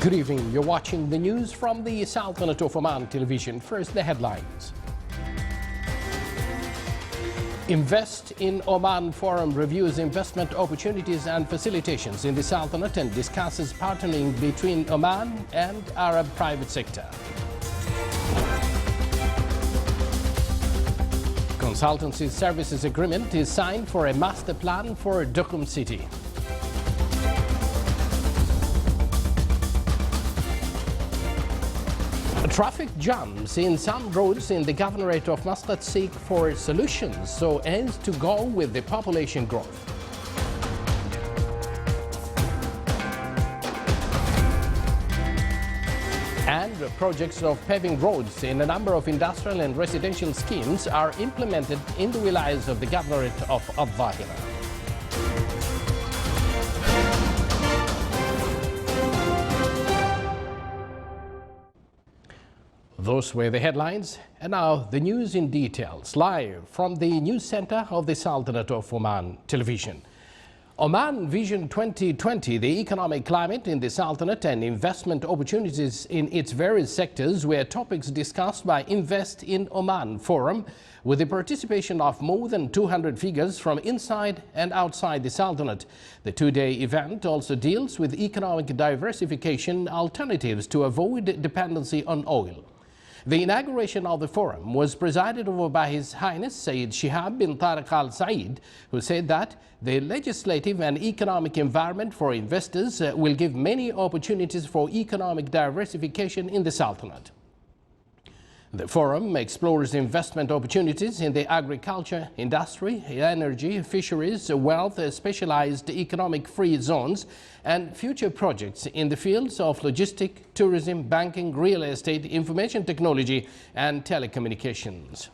Good evening. You're watching the news from the Sultanate of Oman television. First, the headlines. Invest in Oman Forum reviews investment opportunities and facilitations in the Sultanate and discusses partnering between Oman and Arab private sector. Consultancy services agreement is signed for a master plan for Duqm city. Traffic jams in some roads in the governorate of Muscat seek for solutions so as to go with the population growth. And projects of paving roads in a number of industrial and residential schemes are implemented in the wilayas of the governorate of Al-Zahira. Those were the headlines, and now the news in details, live from the news center of the Sultanate of Oman television. Oman Vision 2020, the economic climate in the Sultanate and investment opportunities in its various sectors were topics discussed by Invest in Oman Forum, with the participation of more than 200 figures from inside and outside the Sultanate. The two-day event also deals with economic diversification alternatives to avoid dependency on oil. The inauguration of the forum was presided over by His Highness Sayyid Shihab bin Tariq Al Said, who said that the legislative and economic environment for investors will give many opportunities for economic diversification in the Sultanate. The forum explores investment opportunities in the agriculture, industry, energy, fisheries, wealth, specialized economic free zones, and future projects in the fields of logistics, tourism, banking, real estate, information technology, and telecommunications.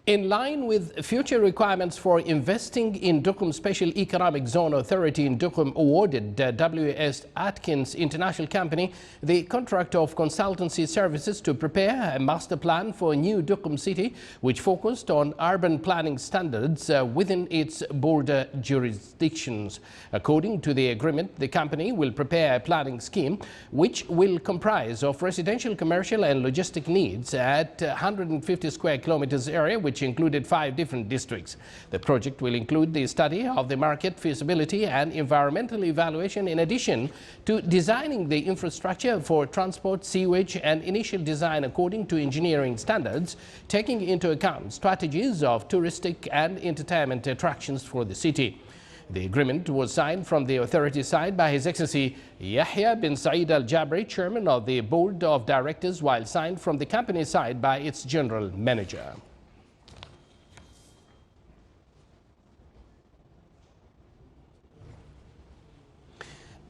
In line with future requirements for investing in Duqm Special Economic Zone Authority in Duqm awarded W.S. Atkins International Company the contract of consultancy services to prepare a master plan for a new Duqm city, which focused on urban planning standards within its border jurisdictions. According to the agreement, the company will prepare a planning scheme which will comprise of residential, commercial and logistic needs at 150 square kilometers area, which included 5 different districts. The project will include the study of the market feasibility and environmental evaluation, in addition to designing the infrastructure for transport, sewage and initial design according to engineering standards, taking into account strategies of touristic and entertainment attractions for the city. The agreement was signed from the authority side by His Excellency Yahya bin Saeed Al Jabri, Chairman of the Board of Directors, while signed from the company side by its General Manager.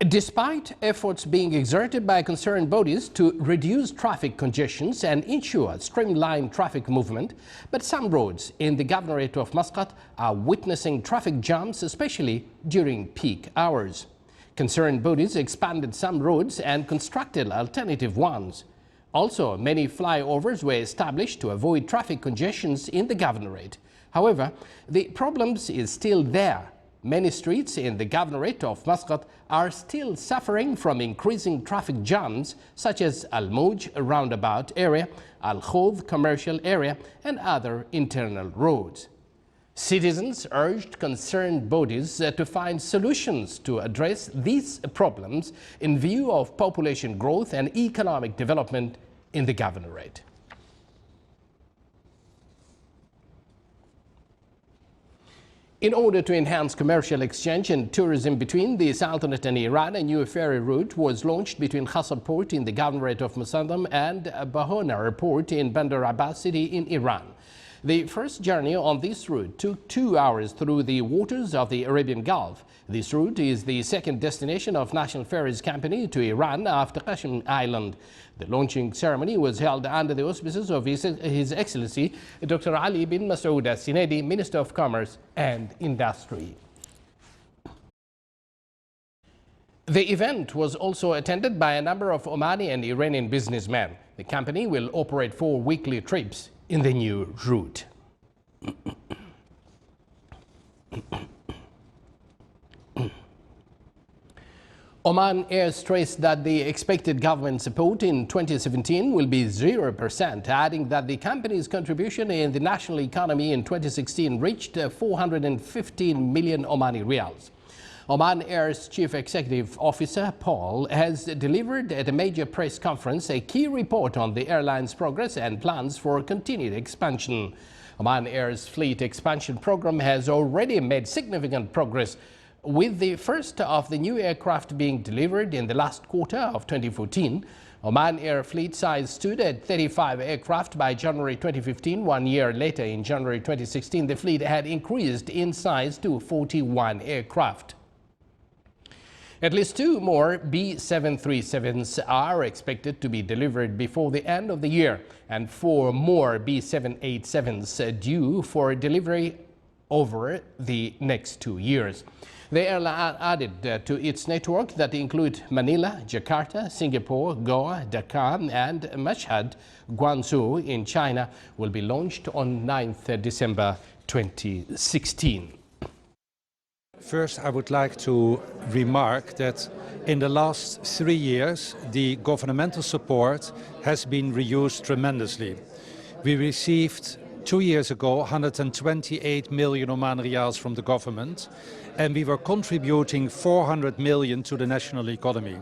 Despite efforts being exerted by concerned bodies to reduce traffic congestions and ensure streamlined traffic movement, but some roads in the governorate of Muscat are witnessing traffic jams, especially during peak hours. Concerned bodies expanded some roads and constructed alternative ones. Also, many flyovers were established to avoid traffic congestions in the governorate. However, the problems is still there. Many streets in the governorate of Muscat are still suffering from increasing traffic jams, such as Al-Mouj roundabout area, Al-Khouth commercial area, and other internal roads. Citizens urged concerned bodies to find solutions to address these problems in view of population growth and economic development in the governorate. In order to enhance commercial exchange and tourism between the Sultanate and Iran, a new ferry route was launched between Khasab port in the governorate of Musandam and Bahona port in Bandar Abbas city in Iran. The first journey on this route took 2 hours through the waters of the Arabian Gulf. This route is the second destination of National Ferries Company to Iran after Qashm Island. The launching ceremony was held under the auspices of His Excellency Dr. Ali bin Masoud Al-Sinedi, Minister of Commerce and Industry. The event was also attended by a number of Omani and Iranian businessmen. The company will operate 4 weekly trips in the new route. Oman Air stressed that the expected government support in 2017 will be 0%, adding that the company's contribution in the national economy in 2016 reached 415 million Omani riyals. Oman Air's Chief Executive Officer, Paul, has delivered at a major press conference a key report on the airline's progress and plans for continued expansion. Oman Air's fleet expansion program has already made significant progress, with the first of the new aircraft being delivered in the last quarter of 2014. Oman Air fleet size stood at 35 aircraft by January 2015. 1 year later, in January 2016, the fleet had increased in size to 41 aircraft. At least 2 more B737s are expected to be delivered before the end of the year, and 4 more B787s due for delivery over the next 2 years. The airline added to its network that include Manila, Jakarta, Singapore, Goa, Dhaka and Mashhad, Guangzhou in China will be launched on 9th December 2016. First, I would like to remark that in the last 3 years, the governmental support has been reduced tremendously. We received 2 years ago 128 million Oman riyals from the government, and we were contributing 400 million to the national economy.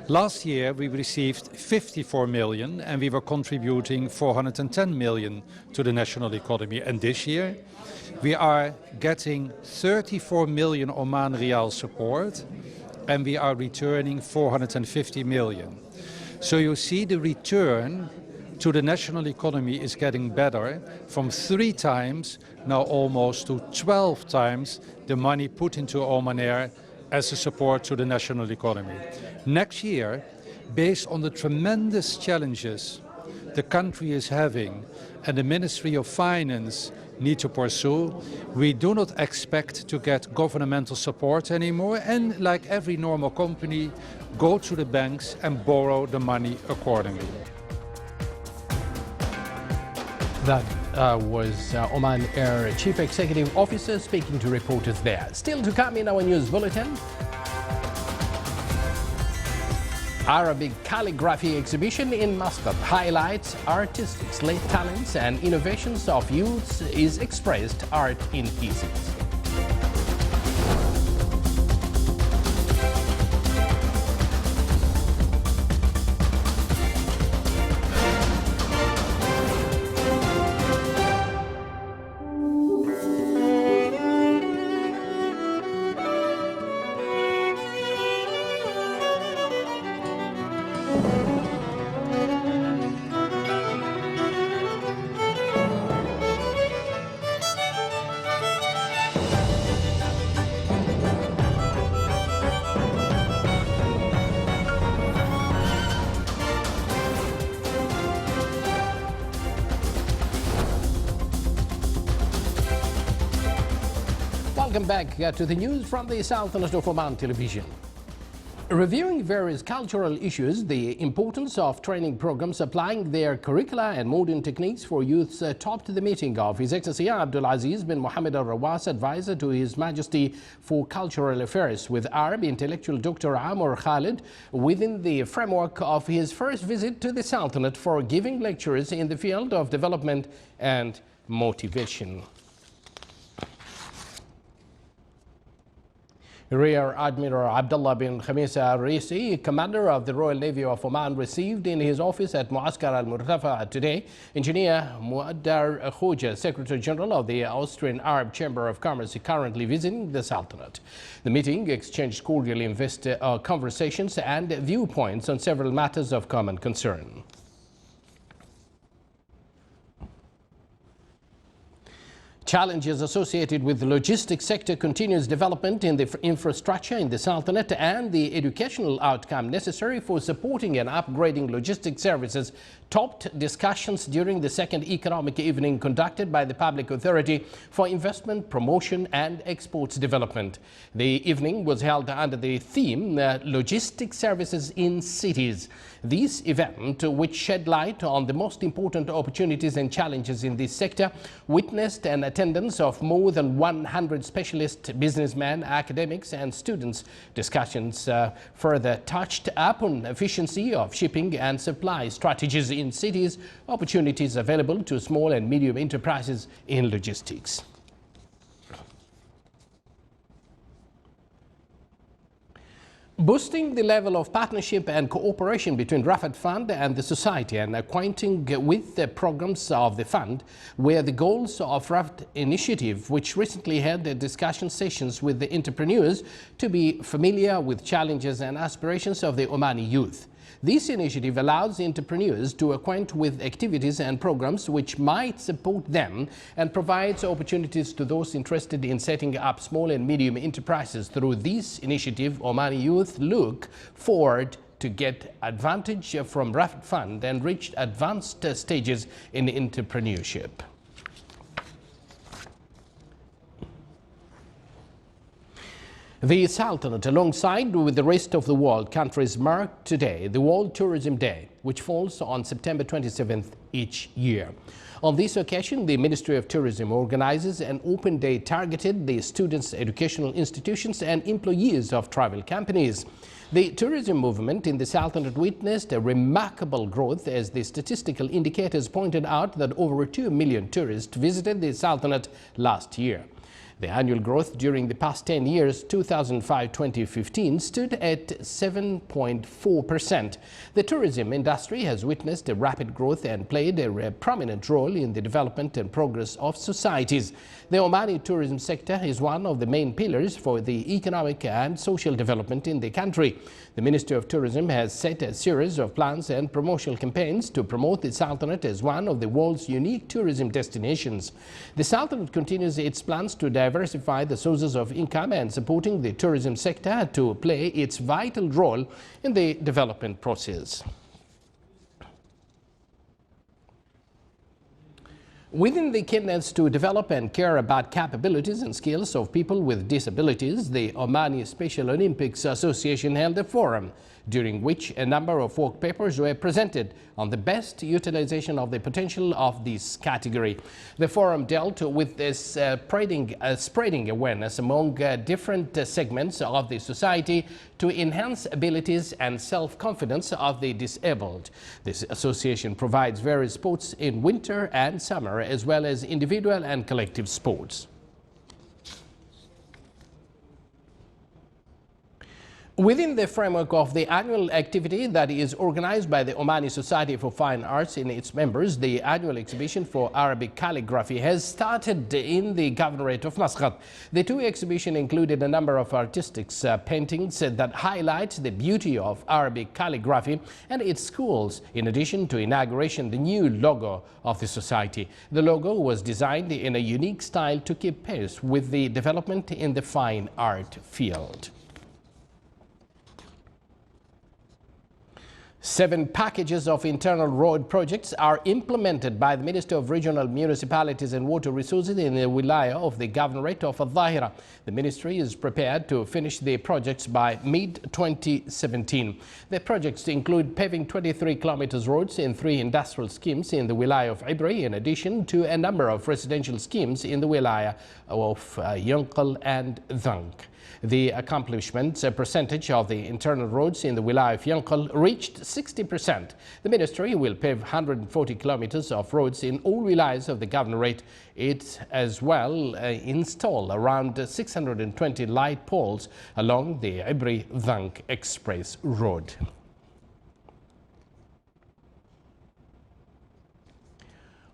Last year we received 54 million and we were contributing 410 million to the national economy. And this year we are getting 34 million Oman Riyal support and we are returning 450 million. So you see the return to the national economy is getting better, from 3 times now almost to 12 times the money put into Oman Air as a support to the national economy. Next year, based on the tremendous challenges the country is having and the Ministry of Finance need to pursue, we do not expect to get governmental support anymore, and like every normal company, go to the banks and borrow the money accordingly. That was Oman Air Chief Executive Officer speaking to reporters there. Still to come in our news bulletin, Arabic calligraphy exhibition in Muscat highlights artistic talents and innovations of youths is expressed art in pieces. Welcome back to the news from the Sultanate of Oman television. Reviewing various cultural issues, the importance of training programs applying their curricula and modern techniques for youths topped the meeting of His Excellency Abdul Aziz bin Mohammed Al Rawas, advisor to His Majesty for Cultural Affairs, with Arab intellectual Dr. Amr Khalid within the framework of his first visit to the Sultanate for giving lectures in the field of development and motivation. Rear Admiral Abdullah bin Khamis al-Raisi, commander of the Royal Navy of Oman, received in his office at Muaskar al-Murtafa today Engineer Muaddar Khoja, Secretary General of the Austrian Arab Chamber of Commerce, currently visiting the Sultanate. The meeting exchanged cordial conversations and viewpoints on several matters of common concern. Challenges associated with the logistics sector, continuous development in the infrastructure in the Sultanate, and the educational outcome necessary for supporting and upgrading logistics services topped discussions during the second economic evening conducted by the Public Authority for Investment, Promotion and Exports Development. The evening was held under the theme Logistics Services in Cities. This event, which shed light on the most important opportunities and challenges in this sector, witnessed an attendance of more than 100 specialist businessmen, academics and students. Discussions further touched upon efficiency of shipping and supply strategies in cities, opportunities available to small and medium enterprises in logistics. Boosting the level of partnership and cooperation between Rafat Fund and the society and acquainting with the programs of the fund were the goals of Rafat Initiative, which recently held discussion sessions with the entrepreneurs to be familiar with challenges and aspirations of the Omani youth. This initiative allows entrepreneurs to acquaint with activities and programs which might support them and provides opportunities to those interested in setting up small and medium enterprises. Through this initiative, Omani youth look forward to get advantage from Rafat Fund and reach advanced stages in entrepreneurship. The Sultanate, alongside with the rest of the world countries, marked today the World Tourism Day, which falls on September 27th each year. On this occasion, the Ministry of Tourism organizes an open day targeted the students, educational institutions and employees of travel companies. The tourism movement in the Sultanate witnessed a remarkable growth as the statistical indicators pointed out that over 2 million tourists visited the Sultanate last year. The annual growth during the past 10 years, 2005-2015, stood at 7.4%. The tourism industry has witnessed a rapid growth and played a prominent role in the development and progress of societies. The Omani tourism sector is one of the main pillars for the economic and social development in the country. The Ministry of Tourism has set a series of plans and promotional campaigns to promote the Sultanate as one of the world's unique tourism destinations. The Sultanate continues its plans to diversify the sources of income and supporting the tourism sector to play its vital role in the development process. Within the keenness to develop and care about capabilities and skills of people with disabilities, the Omani Special Olympics Association held a forum, during which a number of work papers were presented on the best utilization of the potential of this category. The forum dealt with this spreading awareness among different segments of the society to enhance abilities and self-confidence of the disabled. This association provides various sports in winter and summer, as well as individual and collective sports. Within the framework of the annual activity that is organized by the Omani Society for Fine Arts in its members, the annual exhibition for Arabic calligraphy has started in the Governorate of Muscat. The two exhibitions included a number of artistic paintings that highlight the beauty of Arabic calligraphy and its schools, in addition to inauguration the new logo of the society. The logo was designed in a unique style to keep pace with the development in the fine art field. 7 packages of internal road projects are implemented by the Minister of Regional Municipalities and Water Resources in the Wilaya of the Governorate of Al-Dhahira. The ministry is prepared to finish the projects by mid-2017. The projects include paving 23 kilometers roads in 3 industrial schemes in the Wilaya of Ibri, in addition to a number of residential schemes in the Wilaya of Yanqal and Dhank. The accomplishment percentage of the internal roads in the Wilaya of Yanqal reached 60%. The ministry will pave 140 kilometers of roads in all wilayas of the governorate. It as well install around 620 light poles along the Ibri-Dhank Express Road.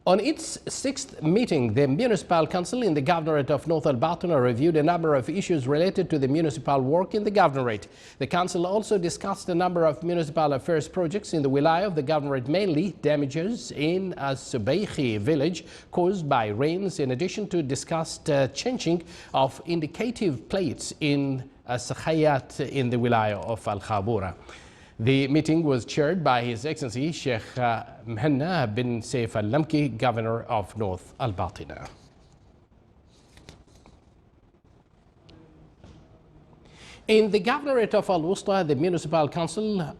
On its 6th meeting, the Municipal Council in the Governorate of North Al-Batina reviewed a number of issues related to the municipal work in the Governorate. The Council also discussed a number of municipal affairs projects in the Wilaya of the Governorate, mainly damages in a Subaykhi village caused by rains, in addition to discussed changing of indicative plates in Sakhayat in the Wilaya of Al-Khabura. The meeting was chaired by His Excellency Sheikh Mhanna bin Saif Al-Lamki, Governor of North Al-Batina. In the Governorate of Al-Wusta, the Municipal Council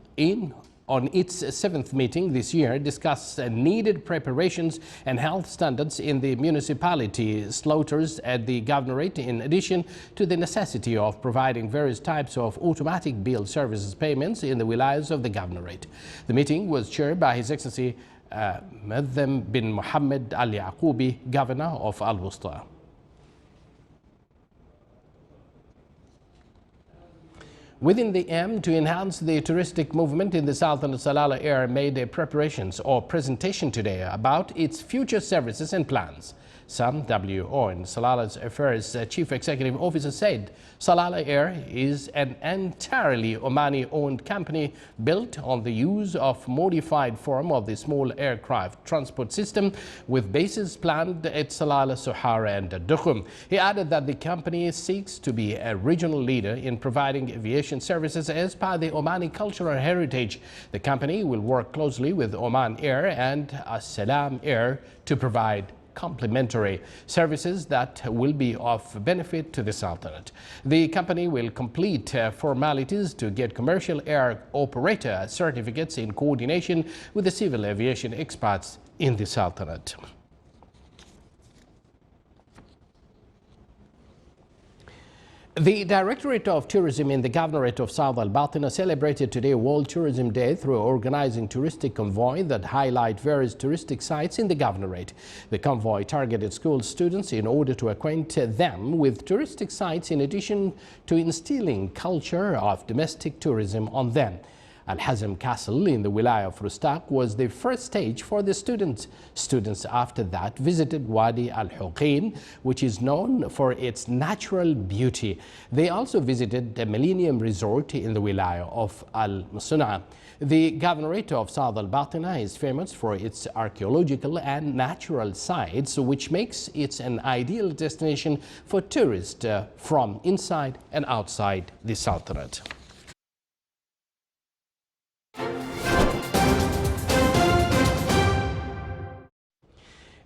on its 7th meeting this year, discussed needed preparations and health standards in the municipality slaughters at the governorate, in addition to the necessity of providing various types of automatic bill services payments in the wilayas of the governorate. The meeting was chaired by His Excellency Mu'adham bin Mohammed Al Yaqoubi, Governor of Al Wusta. Within the aim to enhance the touristic movement in the Sultanate, Salalah Air made preparations or presentation today about its future services and plans. Sam W.O. in Salalah's Affairs Chief Executive Officer said Salalah Air is an entirely Omani-owned company built on the use of modified form of the small aircraft transport system with bases planned at Salalah, Sohara and Dukhum. He added that the company seeks to be a regional leader in providing aviation services as per the Omani cultural heritage. The company will work closely with Oman Air and As-Salam Air to provide complementary services that will be of benefit to the Sultanate. The company will complete formalities to get commercial air operator certificates in coordination with the civil aviation experts in the Sultanate. The Directorate of Tourism in the Governorate of South Al-Batina celebrated today World Tourism Day through organizing touristic convoy that highlight various touristic sites in the Governorate. The convoy targeted school students in order to acquaint them with touristic sites in addition to instilling culture of domestic tourism on them. Al-Hazm Castle in the Wilaya of Rustaq was the first stage for the students. Students after that visited Wadi Al-Huqin, which is known for its natural beauty. They also visited the Millennium Resort in the Wilaya of Al-Musuna. The Governorate of South Al-Batina is famous for its archaeological and natural sites, which makes it an ideal destination for tourists from inside and outside the Sultanate.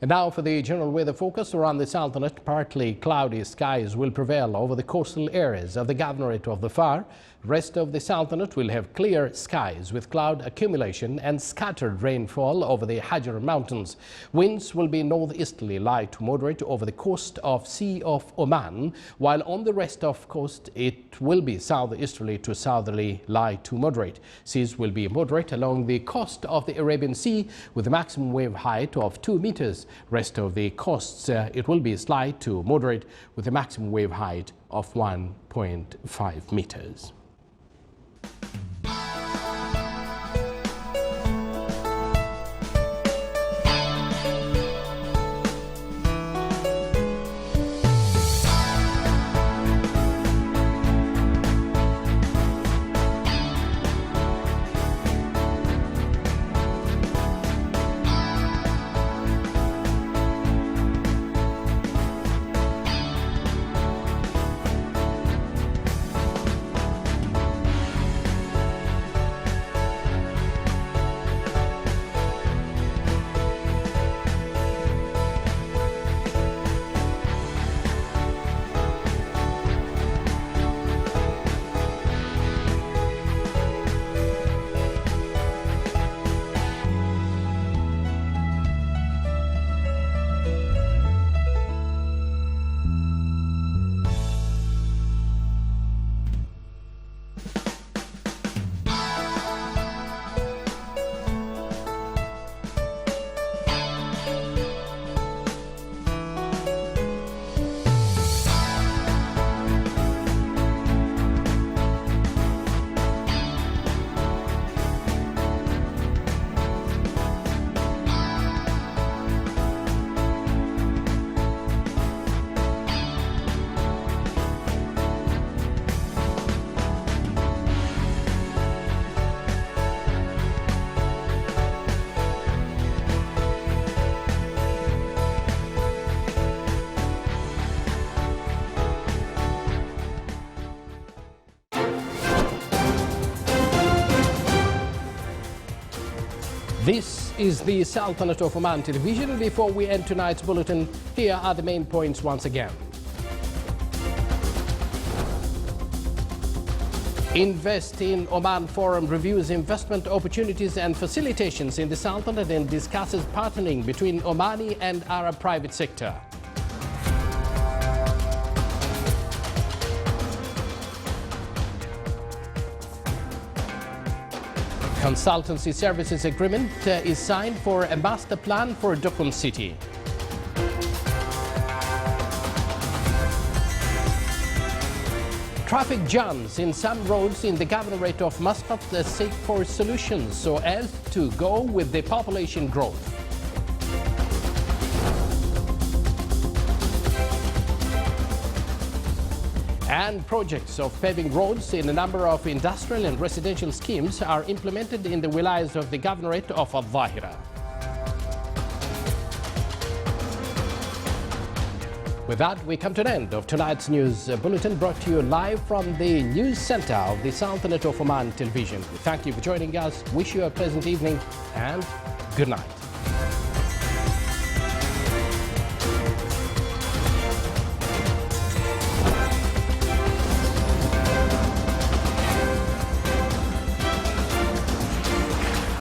And now for the general weather focus around the Sultanate. Partly cloudy skies will prevail over the coastal areas of the Governorate of the Far. Rest of the Sultanate will have clear skies with cloud accumulation and scattered rainfall over the Hajar Mountains. Winds will be northeasterly light to moderate over the coast of Sea of Oman, while on the rest of coast it will be southeasterly to southerly light to moderate. Seas will be moderate along the coast of the Arabian Sea with a maximum wave height of 2 meters. Rest of the coasts it will be slight to moderate with a maximum wave height of 1.5 meters. This is the Sultanate of Oman television, and before we end tonight's bulletin, here are the main points once again. Invest in Oman Forum reviews investment opportunities and facilitations in the Sultanate and discusses partnering between Omani and Arab private sector. Consultancy services agreement is signed for a master plan for Dukum City. Traffic jams in some roads in the governorate of Muscat seek for solutions so as to go with the population growth. And projects of paving roads in a number of industrial and residential schemes are implemented in the wilayas of the governorate of Al-Dhahira. With that, we come to an end of tonight's news bulletin, brought to you live from the news center of the Sultanate of Oman Television. We thank you for joining us, wish you a pleasant evening, and good night.